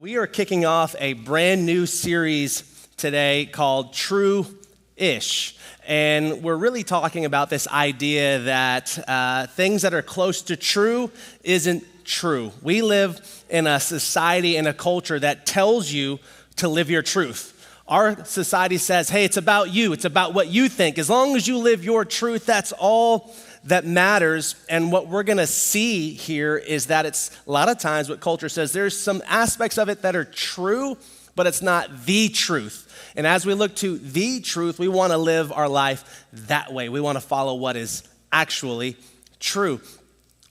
We are kicking off a brand new series today called True-ish. And we're really talking about this idea that things that are close to true isn't true. We live in a society and a culture that tells you to live your truth. Our society says, hey, it's about you. It's about what you think. As long as you live your truth, that's all that matters. And what we're going to see here is that it's a lot of times what culture says, there's some aspects of it that are true, but it's not the truth. And as we look to the truth, we want to live our life that way. We want to follow what is actually true.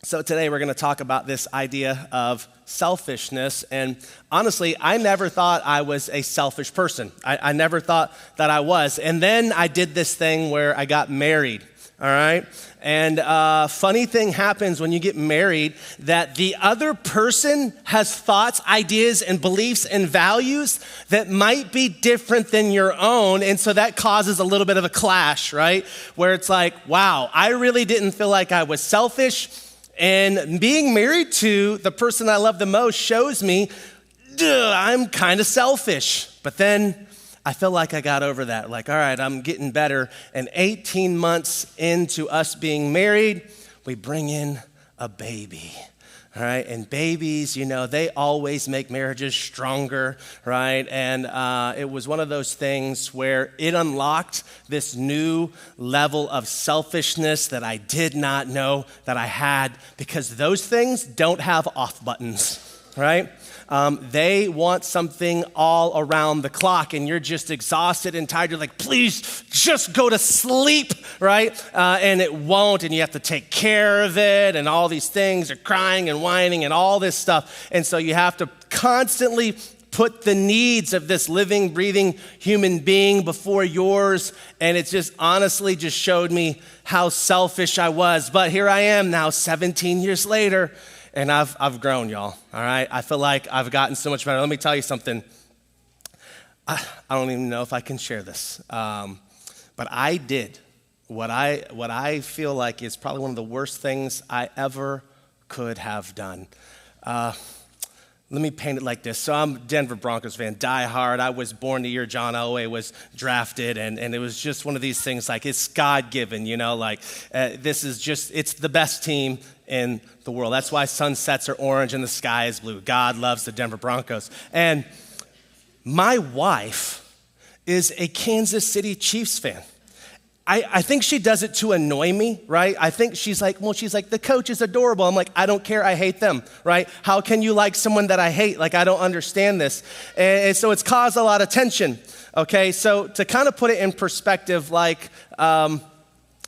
So today we're going to talk about this idea of selfishness. And honestly, I never thought I was a selfish person. I never thought that I was. And then I did this thing where I got married. All right. And funny thing happens when you get married that the other person has thoughts, ideas, and beliefs and values that might be different than your own. And so that causes a little bit of a clash, right? Where it's like, wow, I really didn't feel like I was selfish. And being married to the person I love the most shows me, I'm kind of selfish. But then I feel like I got over that. Like, all right, I'm getting better. And 18 months into us being married, we bring in a baby. All right, and babies, they always make marriages stronger, right? And it was one of those things where it unlocked this new level of selfishness that I did not know that I had, because those things don't have off buttons, right? They want something all around the clock, and you're just exhausted and tired. You're like, please just go to sleep, right? And it won't, and you have to take care of it, and all these things are crying and whining and all this stuff. And so you have to constantly put the needs of this living, breathing human being before yours. And it just honestly just showed me how selfish I was. But here I am now, 17 years later. And I've grown, y'all, all right? I feel like I've gotten so much better. Let me tell you something. I don't even know if I can share this, but I did what I feel like is probably one of the worst things I ever could have done. Let me paint it like this. So I'm a Denver Broncos fan, die hard. I was born the year John Elway was drafted, and it was just one of these things like it's God-given, this is just, it's the best team in the world. That's why sunsets are orange and the sky is blue. God loves the Denver Broncos. And my wife is a Kansas City Chiefs fan. I think she does it to annoy me, right? I think she's like, the coach is adorable. I'm like, I don't care, I hate them, right? How can you like someone that I hate? Like, I don't understand this. And so it's caused a lot of tension, okay? So to kind of put it in perspective, like,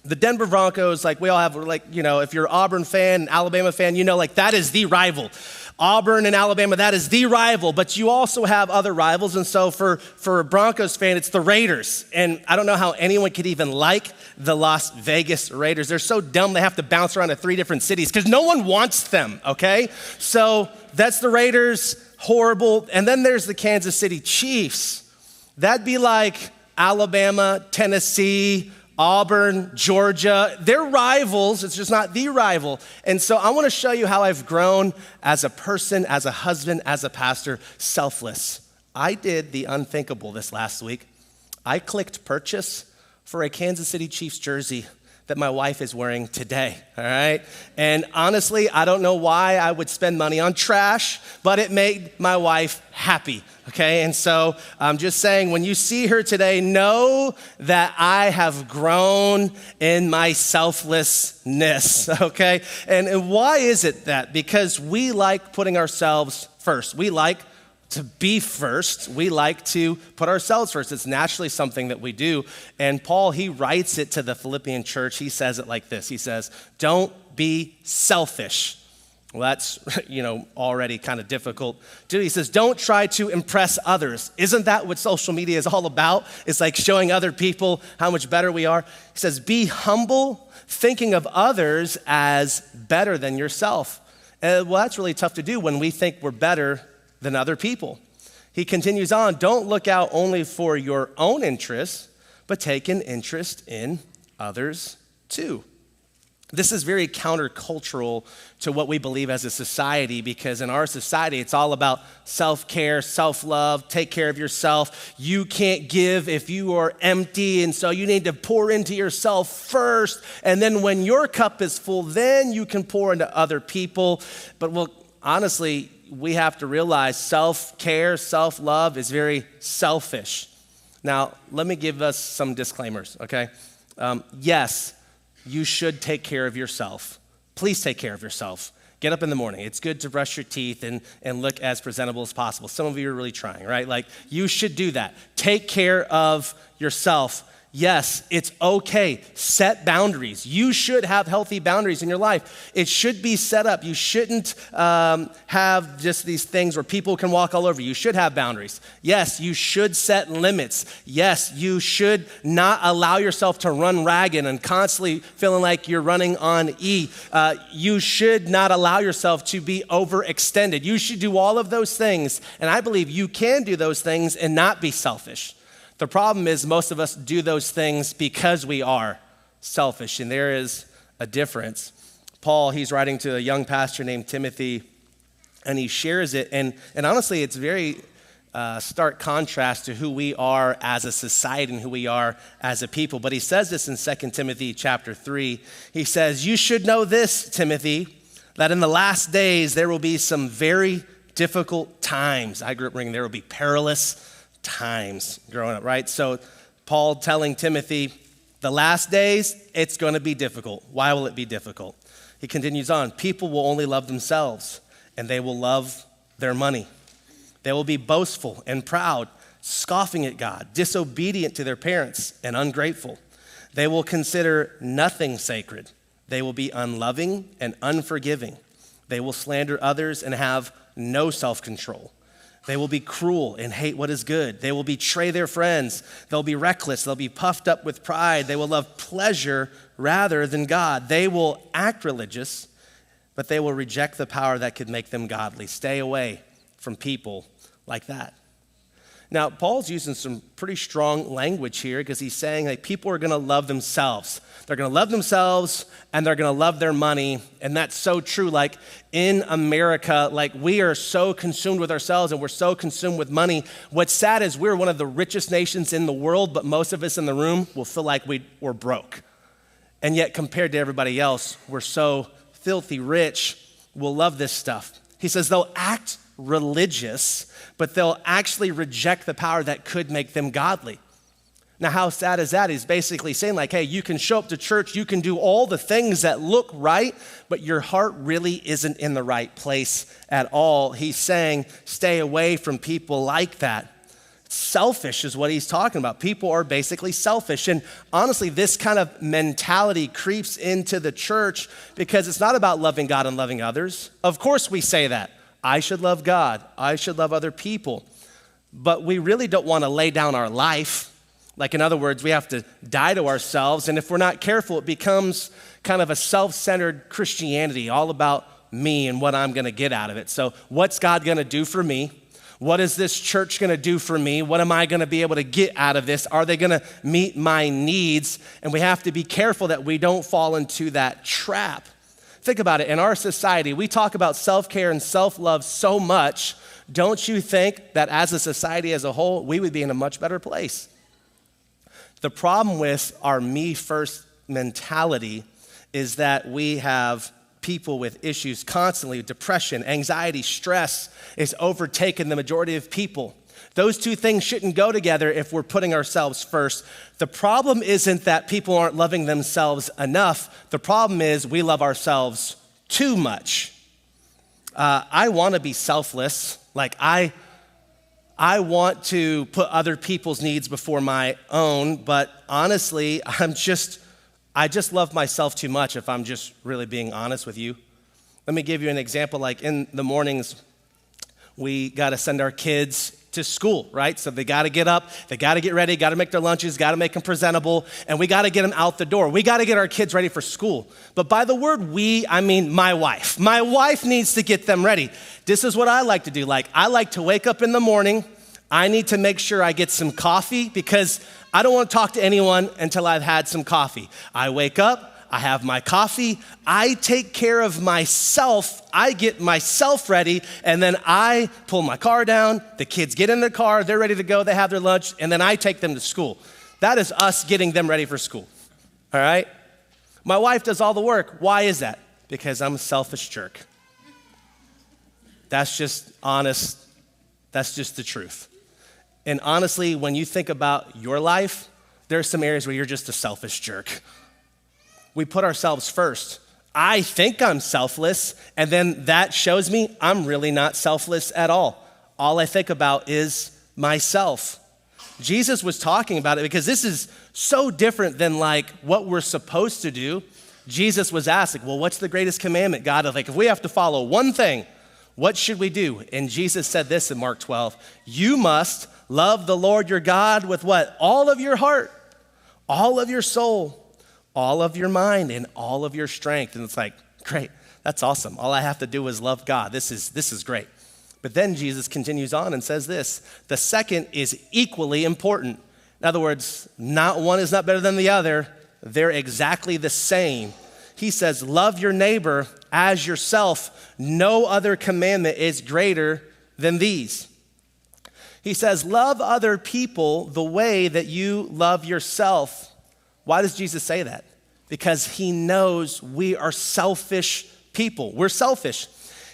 the Denver Broncos, like we all have, if you're an Auburn fan, Alabama fan, that is the rival. Auburn and Alabama, that is the rival, but you also have other rivals. And so for a Broncos fan, it's the Raiders. And I don't know how anyone could even like the Las Vegas Raiders. They're so dumb they have to bounce around to 3 different cities because no one wants them, okay? So that's the Raiders, horrible. And then there's the Kansas City Chiefs. That'd be like Alabama, Tennessee, Auburn, Georgia, they're rivals. It's just not the rival. And so I want to show you how I've grown as a person, as a husband, as a pastor, selfless. I did the unthinkable this last week. I clicked purchase for a Kansas City Chiefs jersey that my wife is wearing today, all right? And honestly, I don't know why I would spend money on trash, but it made my wife happy, okay? And so I'm just saying, when you see her today, know that I have grown in my selflessness, okay? And why is it that? Because we like putting ourselves first. We like to be first. We like to put ourselves first. It's naturally something that we do. And Paul, he writes it to the Philippian church. He says it like this. He says, don't be selfish. Well, that's, already kind of difficult to do. He says, don't try to impress others. Isn't that what social media is all about? It's like showing other people how much better we are. He says, be humble, thinking of others as better than yourself. Well, that's really tough to do when we think we're better than other people. He continues on, don't look out only for your own interests, but take an interest in others too. This is very countercultural to what we believe as a society, because in our society, it's all about self-care, self-love, take care of yourself. You can't give if you are empty, and so you need to pour into yourself first, and then when your cup is full, then you can pour into other people. But well, honestly, we have to realize self-care, self-love is very selfish. Now, let me give us some disclaimers, okay? Yes, you should take care of yourself. Please take care of yourself. Get up in the morning. It's good to brush your teeth and look as presentable as possible. Some of you are really trying, right? Like, you should do that. Take care of yourself. Yes, it's okay. Set boundaries. You should have healthy boundaries in your life. It should be set up. You shouldn't have just these things where people can walk all over you. You should have boundaries. Yes, you should set limits. Yes, you should not allow yourself to run ragged and constantly feeling like you're running on E. You should not allow yourself to be overextended. You should do all of those things, and I believe you can do those things and not be selfish. The problem is most of us do those things because we are selfish, and there is a difference. Paul, he's writing to a young pastor named Timothy, and he shares it, and honestly, it's very stark contrast to who we are as a society and who we are as a people. But he says this in 2 Timothy chapter 3. He says, "You should know this, Timothy, that in the last days there will be some very difficult times." I grew up reading there will be perilous times growing up, right? So Paul telling Timothy, the last days, it's going to be difficult. Why will it be difficult? He continues on, "People will only love themselves, and they will love their money. They will be boastful and proud, scoffing at God, disobedient to their parents, and ungrateful. They will consider nothing sacred. They will be unloving and unforgiving. They will slander others and have no self-control. They will be cruel and hate what is good. They will betray their friends. They'll be reckless. They'll be puffed up with pride. They will love pleasure rather than God. They will act religious, but they will reject the power that could make them godly." Stay away from people like that. Now, Paul's using some pretty strong language here because he's saying like people are going to love themselves. They're going to love themselves and they're going to love their money. And that's so true. Like in America, like we are so consumed with ourselves and we're so consumed with money. What's sad is we're one of the richest nations in the world, but most of us in the room will feel like we're broke. And yet compared to everybody else, we're so filthy rich. We'll love this stuff. He says they'll act religious, but they'll actually reject the power that could make them godly. Now, how sad is that? He's basically saying like, hey, you can show up to church, you can do all the things that look right, but your heart really isn't in the right place at all. He's saying, stay away from people like that. Selfish is what he's talking about. People are basically selfish. And honestly, this kind of mentality creeps into the church because it's not about loving God and loving others. Of course we say that. I should love God. I should love other people. But we really don't want to lay down our life. Like in other words, we have to die to ourselves. And if we're not careful, it becomes kind of a self-centered Christianity, all about me and what I'm going to get out of it. So what's God going to do for me? What is this church going to do for me? What am I going to be able to get out of this? Are they going to meet my needs? And we have to be careful that we don't fall into that trap. Think about it. In our society, we talk about self-care and self-love so much. Don't you think that as a society as a whole, we would be in a much better place? The problem with our me-first mentality is that we have people with issues constantly. Depression, anxiety, stress is overtaking the majority of people. Those two things shouldn't go together if we're putting ourselves first. The problem isn't that people aren't loving themselves enough. The problem is we love ourselves too much. I want to be selfless. Like I want to put other people's needs before my own, but honestly, I just love myself too much if I'm just really being honest with you. Let me give you an example. Like in the mornings, we got to send our kids to school, right? So they got to get up, they got to get ready, got to make their lunches, got to make them presentable, and we got to get them out the door. We got to get our kids ready for school. But by the word we, I mean my wife. My wife needs to get them ready. This is what I like to do. Like I like to wake up in the morning. I need to make sure I get some coffee because I don't want to talk to anyone until I've had some coffee. I wake up, I have my coffee, I take care of myself, I get myself ready, and then I pull my car down, the kids get in their car, they're ready to go, they have their lunch, and then I take them to school. That is us getting them ready for school, all right? My wife does all the work. Why is that? Because I'm a selfish jerk. That's just honest, that's just the truth. And honestly, when you think about your life, there are some areas where you're just a selfish jerk. We put ourselves first. I think I'm selfless, and then that shows me I'm really not selfless at all. All I think about is myself. Jesus was talking about it because this is so different than like what we're supposed to do. Jesus was asked, like, well, what's the greatest commandment, God? Like, if we have to follow one thing, what should we do? And Jesus said this in Mark 12, you must love the Lord your God with what? All of your heart, all of your soul, all of your mind, and all of your strength. And it's like, great, that's awesome. All I have to do is love God. This is great. But then Jesus continues on and says this, the second is equally important. In other words, not one is not better than the other. They're exactly the same. He says, love your neighbor as yourself. No other commandment is greater than these. He says, love other people the way that you love yourself. Why does Jesus say that? Because he knows we are selfish people. We're selfish.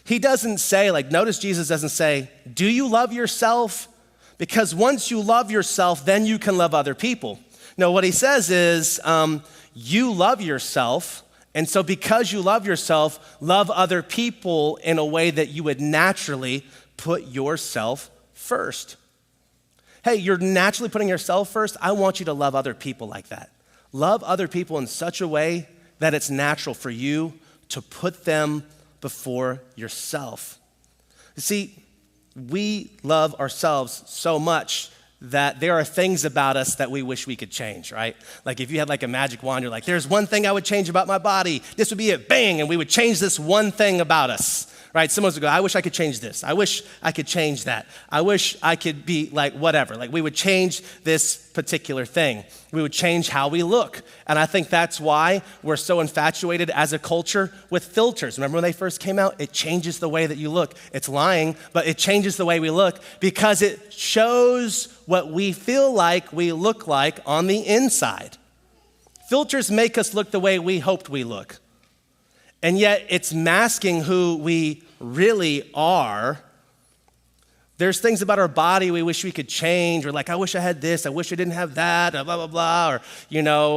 He doesn't say, like, notice Jesus doesn't say, do you love yourself? Because once you love yourself, then you can love other people. No, what he says is, you love yourself, and so because you love yourself, love other people in a way that you would naturally put yourself first. Hey, you're naturally putting yourself first. I want you to love other people like that. Love other people in such a way that it's natural for you to put them before yourself. You see, we love ourselves so much that there are things about us that we wish we could change, right? Like if you had like a magic wand, you're like, there's one thing I would change about my body. This would be it, bang, and we would change this one thing about us, right? Someone would go, I wish I could change this. I wish I could change that. I wish I could be like whatever. Like we would change this particular thing. We would change how we look. And I think that's why we're so infatuated as a culture with filters. Remember when they first came out? It changes the way that you look. It's lying, but it changes the way we look because it shows what we feel like we look like on the inside. Filters make us look the way we hoped we look. And yet it's masking who we really are. There's things about our body we wish we could change. Or like, I wish I had this. I wish I didn't have that, blah, blah, blah. Or,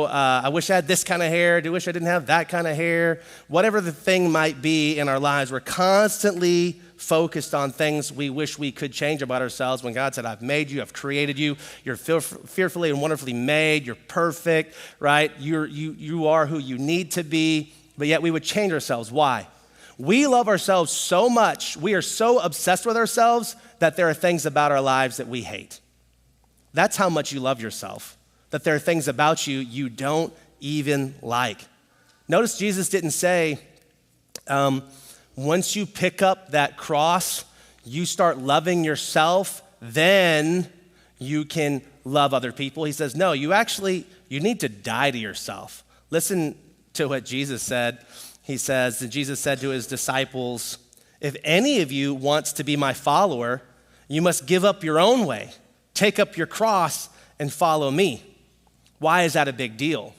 I wish I had this kind of hair. I wish I didn't have that kind of hair. Whatever the thing might be in our lives, we're constantly focused on things we wish we could change about ourselves when God said, I've made you, I've created you, you're fearfully and wonderfully made, you're perfect, right? You are who you need to be, but yet we would change ourselves. Why? We love ourselves so much, we are so obsessed with ourselves that there are things about our lives that we hate. That's how much you love yourself, that there are things about you you don't even like. Notice Jesus didn't say, once you pick up that cross, you start loving yourself, then you can love other people. He says, no, you need to die to yourself. Listen to what Jesus said. He says, and Jesus said to his disciples, if any of you wants to be my follower, you must give up your own way, take up your cross and follow me. Why is that a big deal?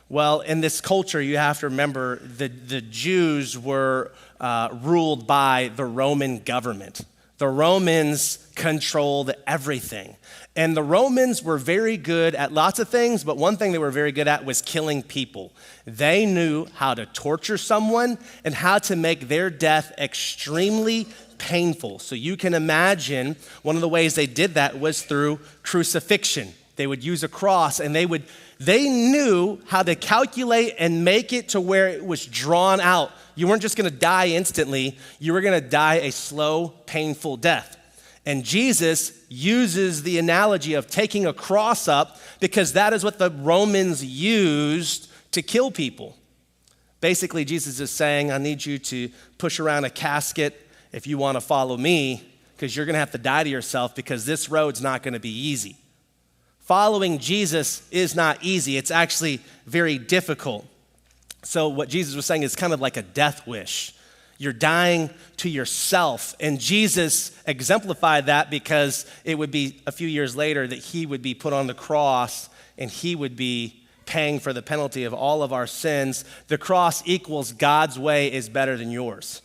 Well, in this culture, you have to remember the Jews were ruled by the Roman government. The Romans controlled everything. And the Romans were very good at lots of things, but one thing they were very good at was killing people. They knew how to torture someone and how to make their death extremely painful. So you can imagine one of the ways they did that was through crucifixion. They would use a cross and they knew how to calculate and make it to where it was drawn out. You weren't just gonna die instantly, you were gonna die a slow, painful death. And Jesus uses the analogy of taking a cross up because that is what the Romans used to kill people. Basically, Jesus is saying, I need you to push around a casket if you wanna follow me, because you're gonna have to die to yourself because this road's not gonna be easy. Following Jesus is not easy. It's actually very difficult. So what Jesus was saying is kind of like a death wish. You're dying to yourself. And Jesus exemplified that because it would be a few years later that he would be put on the cross and he would be paying for the penalty of all of our sins. The cross equals God's way is better than yours.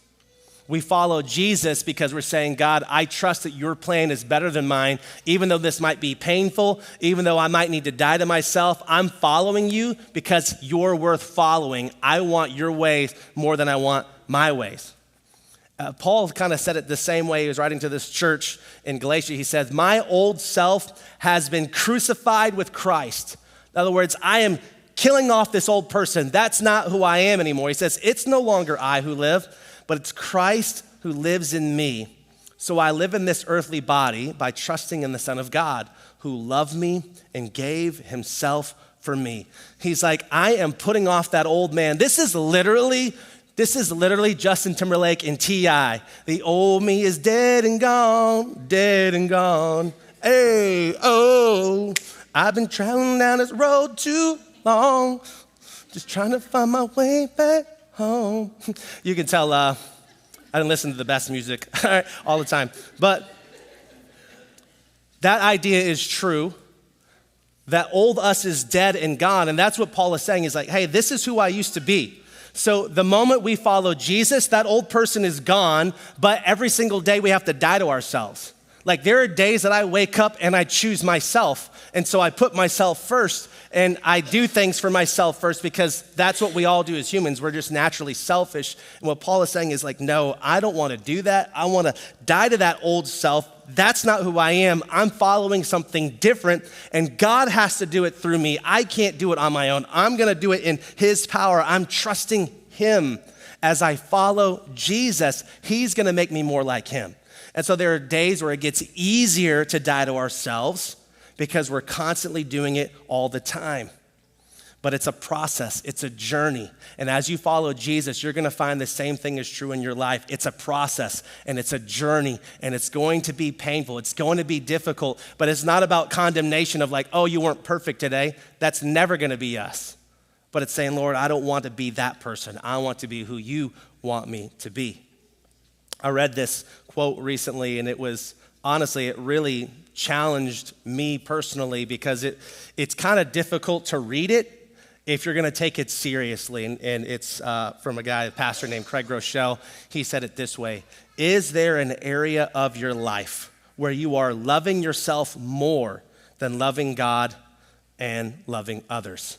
We follow Jesus because we're saying, God, I trust that your plan is better than mine. Even though this might be painful, even though I might need to die to myself, I'm following you because you're worth following. I want your ways more than I want my ways. Paul kind of said it the same way. He was writing to this church in Galatia. He says, my old self has been crucified with Christ. In other words, I am killing off this old person. That's not who I am anymore. He says, it's no longer I who live, but it's Christ who lives in me. So I live in this earthly body by trusting in the Son of God who loved me and gave himself for me. He's like, I am putting off that old man. This is literally Justin Timberlake and T.I. The old me is dead and gone, dead and gone. Hey, oh, I've been traveling down this road too long, just trying to find my way back home. You can tell I didn't listen to the best music all the time. But that idea is true. That old us is dead and gone. And that's what Paul is saying. He's like, hey, this is who I used to be. So the moment we follow Jesus, that old person is gone, but every single day we have to die to ourselves. Like there are days that I wake up and I choose myself. And so I put myself first and I do things for myself first because that's what we all do as humans. We're just naturally selfish. And what Paul is saying is like, no, I don't want to do that. I want to die to that old self. That's not who I am. I'm following something different and God has to do it through me. I can't do it on my own. I'm going to do it in his power. I'm trusting him. As I follow Jesus, he's going to make me more like him. And so there are days where it gets easier to die to ourselves because we're constantly doing it all the time. But it's a process, it's a journey. And as you follow Jesus, you're gonna find the same thing is true in your life. It's a process and it's a journey and it's going to be painful. It's going to be difficult, but it's not about condemnation of like, oh, you weren't perfect today. That's never gonna be us. But it's saying, Lord, I don't want to be that person. I want to be who you want me to be. I read this quote recently and it was, honestly, it really challenged me personally because it's kind of difficult to read it if you're gonna take it seriously. And it's from a guy, a pastor named Craig Rochelle. He said it this way: is there an area of your life where you are loving yourself more than loving God and loving others?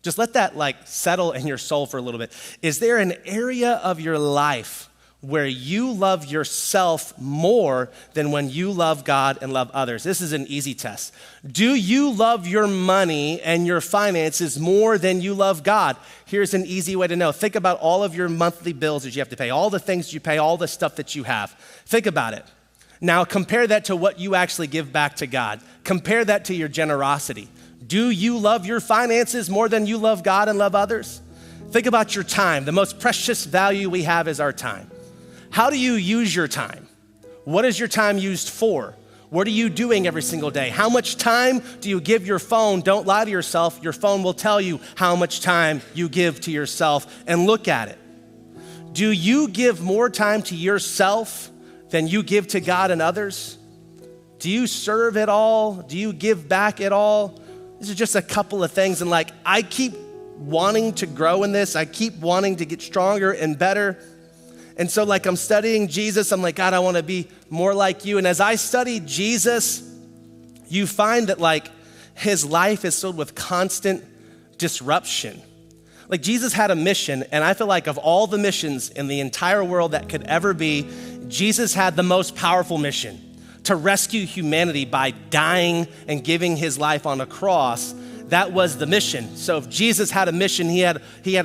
Just let that like settle in your soul for a little bit. Is there an area of your life where you love yourself more than when you love God and love others? This is an easy test. Do you love your money and your finances more than you love God? Here's an easy way to know. Think about all of your monthly bills that you have to pay, all the things you pay, all the stuff that you have. Think about it. Now compare that to what you actually give back to God. Compare that to your generosity. Do you love your finances more than you love God and love others? Think about your time. The most precious value we have is our time. How do you use your time? What is your time used for? What are you doing every single day? How much time do you give your phone? Don't lie to yourself. Your phone will tell you how much time you give to yourself, and look at it. Do you give more time to yourself than you give to God and others? Do you serve at all? Do you give back at all? These are just a couple of things. And like, I keep wanting to grow in this. I keep wanting to get stronger and better. And so like I'm studying Jesus, I'm like, God, I want to be more like you. And as I study Jesus, you find that like his life is filled with constant disruption. Like Jesus had a mission, and I feel like of all the missions in the entire world that could ever be, Jesus had the most powerful mission: to rescue humanity by dying and giving his life on a cross. That was the mission. So if Jesus had a mission, he had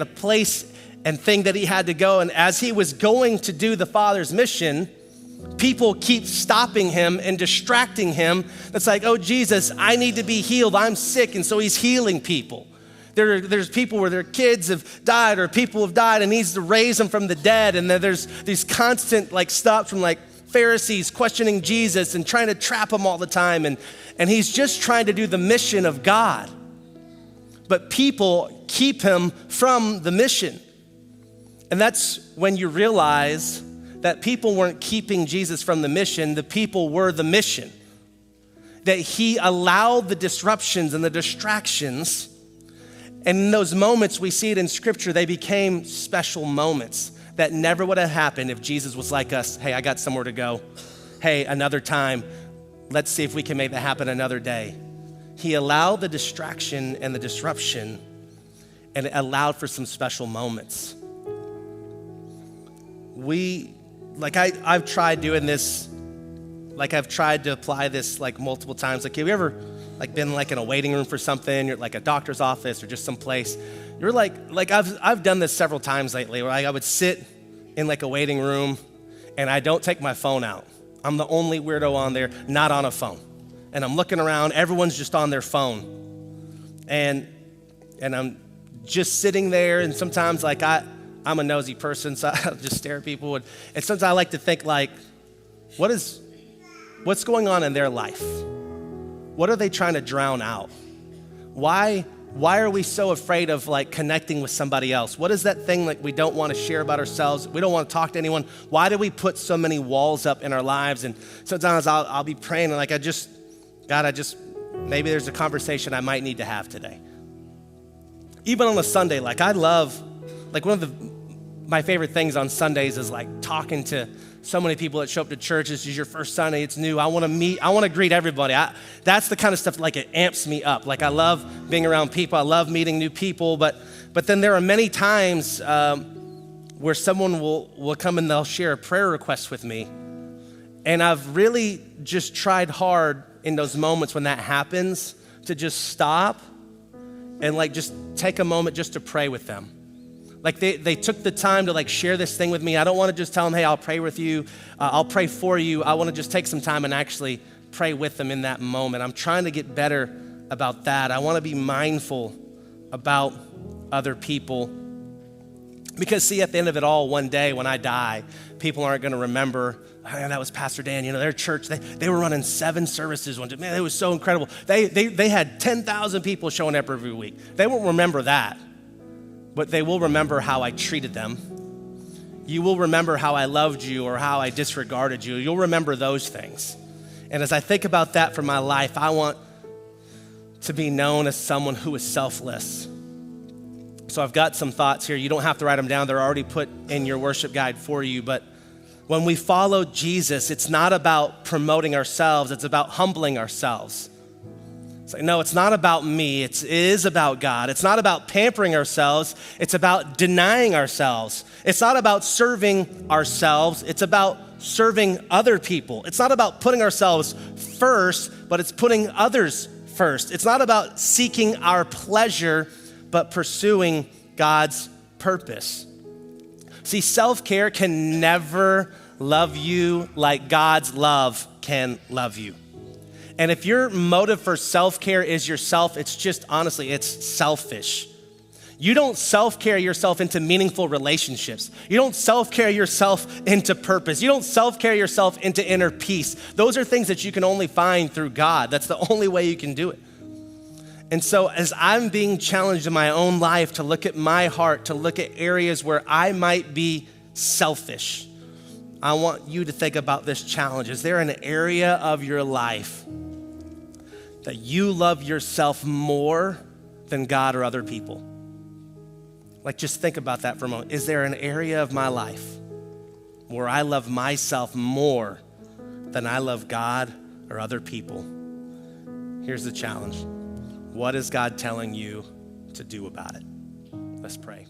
a place and thing that he had to go. And as he was going to do the Father's mission, people keep stopping him and distracting him. It's like, oh, Jesus, I need to be healed. I'm sick. And so he's healing people. There's people where their kids have died or people have died and he needs to raise them from the dead. And then there's these constant like stops from like Pharisees questioning Jesus and trying to trap him all the time. And he's just trying to do the mission of God. but people keep him from the mission. And that's when you realize that people weren't keeping Jesus from the mission, the people were the mission. That he allowed the disruptions and the distractions, and in those moments, we see it in scripture, they became special moments that never would have happened if Jesus was like us. Hey, I got somewhere to go. Hey, another time, let's see if we can make that happen another day. He allowed the distraction and the disruption, and it allowed for some special moments. I've tried doing this, I've tried to apply this multiple times. Have you ever been in a waiting room for something, you're a doctor's office or just someplace? You're I've done this several times lately where I would sit in a waiting room and I don't take my phone out. I'm the only weirdo on there, not on a phone. And I'm looking around, everyone's just on their phone. And I'm just sitting there, and sometimes I'm a nosy person, so I'll just stare at people. And sometimes I like to think what's going on in their life? What are they trying to drown out? Why are we so afraid of connecting with somebody else? What is that thing we don't want to share about ourselves? We don't want to talk to anyone. Why do we put so many walls up in our lives? And sometimes I'll be praying and maybe there's a conversation I might need to have today. Even on a Sunday, I love, one of my favorite things on Sundays is talking to so many people that show up to church. This is your first Sunday, it's new. I want to greet everybody. That's the kind of stuff it amps me up. I love being around people. I love meeting new people. But then there are many times where someone will come and they'll share a prayer request with me. And I've really just tried hard in those moments when that happens to just stop and just take a moment just to pray with them. They took the time to share this thing with me. I don't want to just tell them, hey, I'll pray with you. I'll pray for you. I want to just take some time and actually pray with them in that moment. I'm trying to get better about that. I want to be mindful about other people. Because see, at the end of it all, one day when I die, people aren't going to remember, oh, that was Pastor Dan, their church, they were running 7 services one day. Man, it was so incredible. They had 10,000 people showing up every week. They won't remember that. But they will remember how I treated them. You will remember how I loved you or how I disregarded you. You'll remember those things. And as I think about that for my life, I want to be known as someone who is selfless. So I've got some thoughts here. You don't have to write them down. They're already put in your worship guide for you. But when we follow Jesus, it's not about promoting ourselves. It's about humbling ourselves. No, it's not about me. It is about God. It's not about pampering ourselves. It's about denying ourselves. It's not about serving ourselves. It's about serving other people. It's not about putting ourselves first, but it's putting others first. It's not about seeking our pleasure, but pursuing God's purpose. See, self-care can never love you like God's love can love you. And if your motive for self-care is yourself, it's just, honestly, it's selfish. You don't self-care yourself into meaningful relationships. You don't self-care yourself into purpose. You don't self-care yourself into inner peace. Those are things that you can only find through God. That's the only way you can do it. And so as I'm being challenged in my own life to look at my heart, to look at areas where I might be selfish, I want you to think about this challenge. Is there an area of your life that you love yourself more than God or other people? Just think about that for a moment. Is there an area of my life where I love myself more than I love God or other people? Here's the challenge. What is God telling you to do about it? Let's pray.